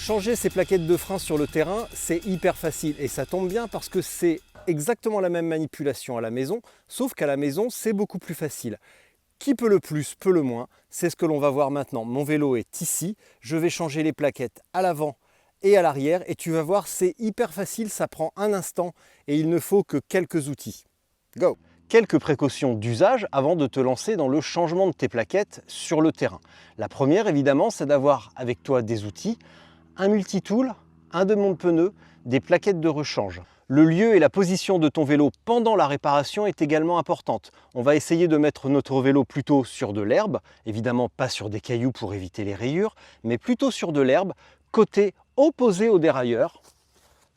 Changer ces plaquettes de frein sur le terrain, c'est hyper facile et ça tombe bien parce que c'est exactement la même manipulation à la maison, sauf qu'à la maison, c'est beaucoup plus facile. Qui peut le plus, peut le moins, c'est ce que l'on va voir maintenant. Mon vélo est ici, je vais changer les plaquettes à l'avant et à l'arrière et tu vas voir, c'est hyper facile, ça prend un instant et il ne faut que quelques outils. Go! Quelques précautions d'usage avant de te lancer dans le changement de tes plaquettes sur le terrain. La première, évidemment, c'est d'avoir avec toi des outils, un multitool, un démonte-pneus, des plaquettes de rechange. Le lieu et la position de ton vélo pendant la réparation est également importante. On va essayer de mettre notre vélo plutôt sur de l'herbe, évidemment pas sur des cailloux pour éviter les rayures, mais plutôt sur de l'herbe, côté opposé au dérailleur,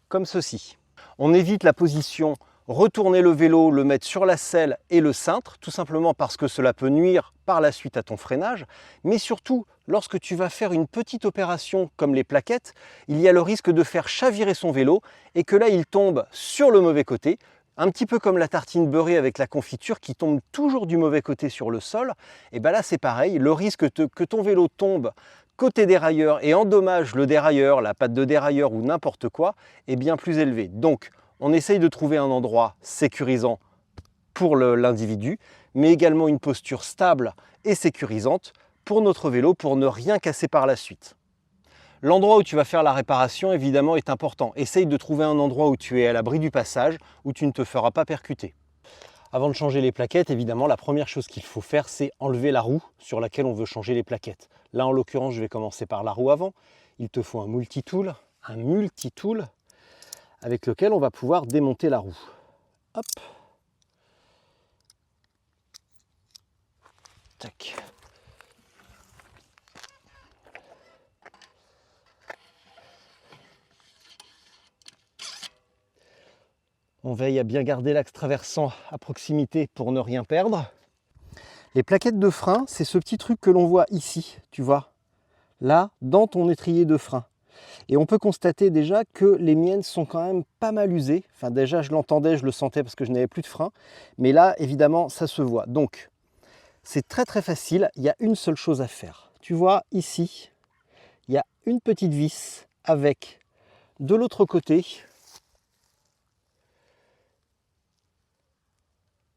comme ceci. On évite la position retourner le vélo, le mettre sur la selle et le cintre, tout simplement parce que cela peut nuire par la suite à ton freinage, mais surtout, lorsque tu vas faire une petite opération comme les plaquettes, il y a le risque de faire chavirer son vélo et que là, il tombe sur le mauvais côté, un petit peu comme la tartine beurrée avec la confiture qui tombe toujours du mauvais côté sur le sol. Et bien là, c'est pareil, le risque que ton vélo tombe côté dérailleur et endommage le dérailleur, la patte de dérailleur ou n'importe quoi, est bien plus élevé. Donc, on essaye de trouver un endroit sécurisant pour l'individu, mais également une posture stable et sécurisante pour notre vélo pour ne rien casser par la suite. L'endroit où tu vas faire la réparation, évidemment, est important. Essaye de trouver un endroit où tu es à l'abri du passage, où tu ne te feras pas percuter. Avant de changer les plaquettes, évidemment, la première chose qu'il faut faire, c'est enlever la roue sur laquelle on veut changer les plaquettes. Là, en l'occurrence, je vais commencer par la roue avant. Il te faut un multitool avec lequel on va pouvoir démonter la roue. Hop. Tac. On veille à bien garder l'axe traversant à proximité pour ne rien perdre. Les plaquettes de frein, c'est ce petit truc que l'on voit ici, tu vois, là, dans ton étrier de frein. Et on peut constater déjà que les miennes sont quand même pas mal usées. Enfin déjà je l'entendais, je le sentais parce que je n'avais plus de frein. Mais là évidemment ça se voit. Donc c'est très facile, il y a une seule chose à faire. Tu vois ici, il y a une petite vis avec de l'autre côté,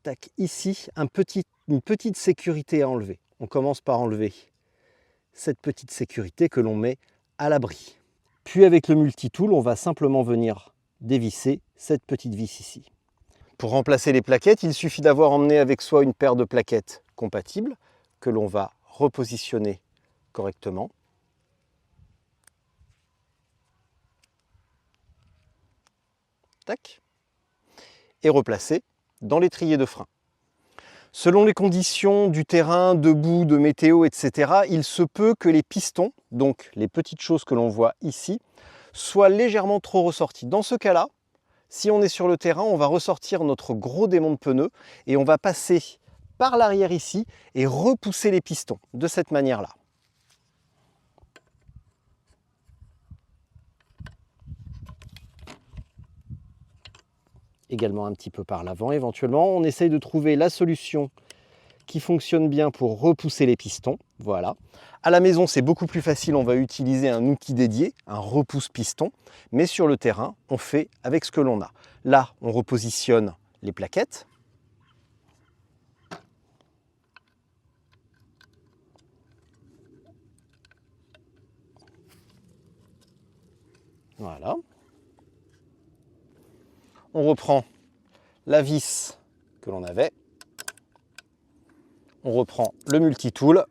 tac, ici une petite sécurité à enlever. On commence par enlever cette petite sécurité que l'on met à l'abri. Puis avec le multitool, on va simplement venir dévisser cette petite vis ici. Pour remplacer les plaquettes, il suffit d'avoir emmené avec soi une paire de plaquettes compatibles que l'on va repositionner correctement. Tac. Et replacer dans l'étrier de frein. Selon les conditions du terrain, de boue, de météo, etc., il se peut que les pistons, donc les petites choses que l'on voit ici, soient légèrement trop ressortis. Dans ce cas-là, si on est sur le terrain, on va ressortir notre gros démonte-pneus et on va passer par l'arrière ici et repousser les pistons de cette manière-là. Également un petit peu par l'avant éventuellement. On essaye de trouver la solution qui fonctionne bien pour repousser les pistons. Voilà. À la maison, c'est beaucoup plus facile, on va utiliser un outil dédié, un repousse-piston, mais sur le terrain, on fait avec ce que l'on a. Là, on repositionne les plaquettes. Voilà. On reprend la vis que l'on avait. On reprend le multitool.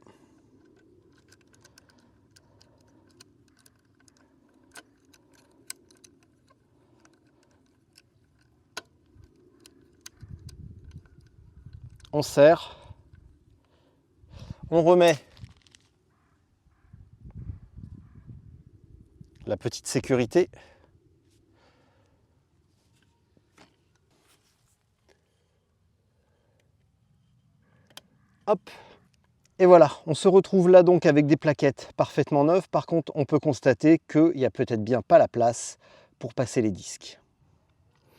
On serre. On remet la petite sécurité. Hop. Et voilà, on se retrouve là donc avec des plaquettes parfaitement neuves. Par contre, on peut constater qu'il n'y a peut-être bien pas la place pour passer les disques.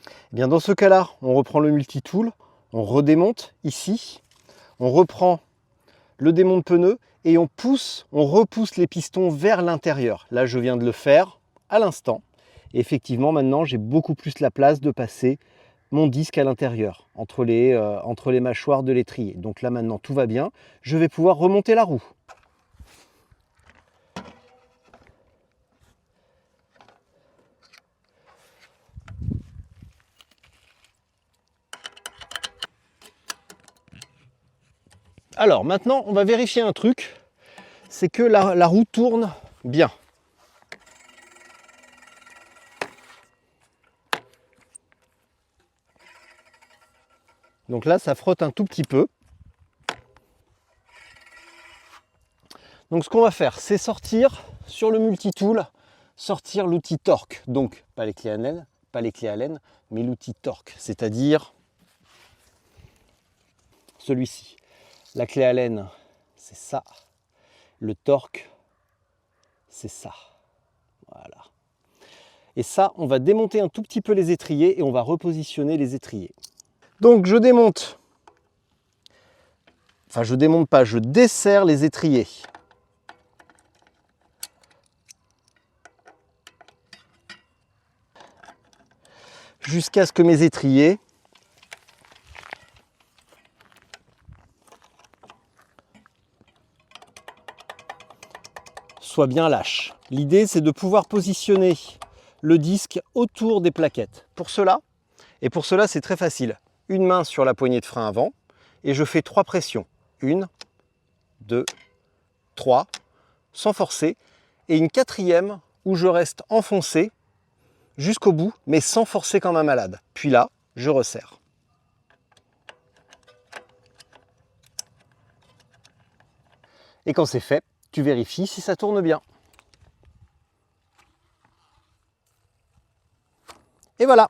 Eh bien, dans ce cas-là, on reprend le multitool, on redémonte ici, on reprend le démonte-pneus et on repousse les pistons vers l'intérieur. Là, je viens de le faire à l'instant. Et effectivement, maintenant, j'ai beaucoup plus la place de passer mon disque à l'intérieur, entre les mâchoires de l'étrier. Donc là, maintenant, tout va bien. Je vais pouvoir remonter la roue. Alors maintenant, on va vérifier un truc, c'est que la roue tourne bien. Donc là, ça frotte un tout petit peu. Donc ce qu'on va faire, c'est sortir sur le multitool, sortir l'outil torque. Donc pas les clés à laine, mais l'outil torque, c'est-à-dire celui-ci. La clé à laine, c'est ça. Le torque, c'est ça. Voilà. Et ça, on va démonter un tout petit peu les étriers et on va repositionner les étriers. Donc je démonte. Enfin, je démonte pas, je desserre les étriers. Jusqu'à ce que mes étriers soient bien lâches. L'idée, c'est de pouvoir positionner le disque autour des plaquettes. Pour cela, c'est très facile. Une main sur la poignée de frein avant et je fais 3 pressions. 1, 2, 3, sans forcer. Et une 4e où je reste enfoncé jusqu'au bout, mais sans forcer comme un malade. Puis là, je resserre. Et quand c'est fait, tu vérifies si ça tourne bien. Et voilà!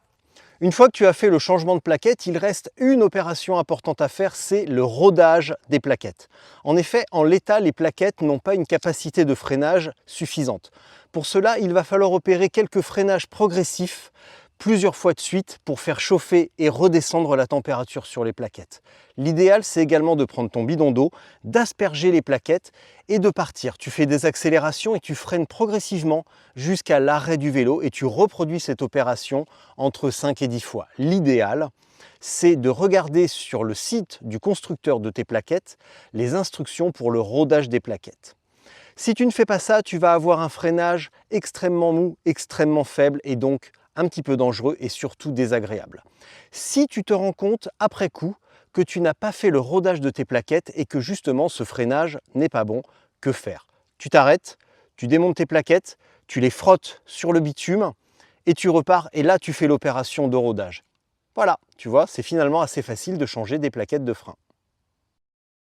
Une fois que tu as fait le changement de plaquette, il reste une opération importante à faire, c'est le rodage des plaquettes. En effet, en l'état, les plaquettes n'ont pas une capacité de freinage suffisante. Pour cela, il va falloir opérer quelques freinages progressifs plusieurs fois de suite pour faire chauffer et redescendre la température sur les plaquettes. L'idéal, c'est également de prendre ton bidon d'eau, d'asperger les plaquettes et de partir. Tu fais des accélérations et tu freines progressivement jusqu'à l'arrêt du vélo et tu reproduis cette opération entre 5 et 10 fois. L'idéal, c'est de regarder sur le site du constructeur de tes plaquettes les instructions pour le rodage des plaquettes. Si tu ne fais pas ça, tu vas avoir un freinage extrêmement mou, extrêmement faible et donc un petit peu dangereux et surtout désagréable. Si tu te rends compte après coup que tu n'as pas fait le rodage de tes plaquettes et que justement ce freinage n'est pas bon, que faire? Tu t'arrêtes, tu démontes tes plaquettes, tu les frottes sur le bitume et tu repars et là tu fais l'opération de rodage. Voilà, tu vois, c'est finalement assez facile de changer des plaquettes de frein.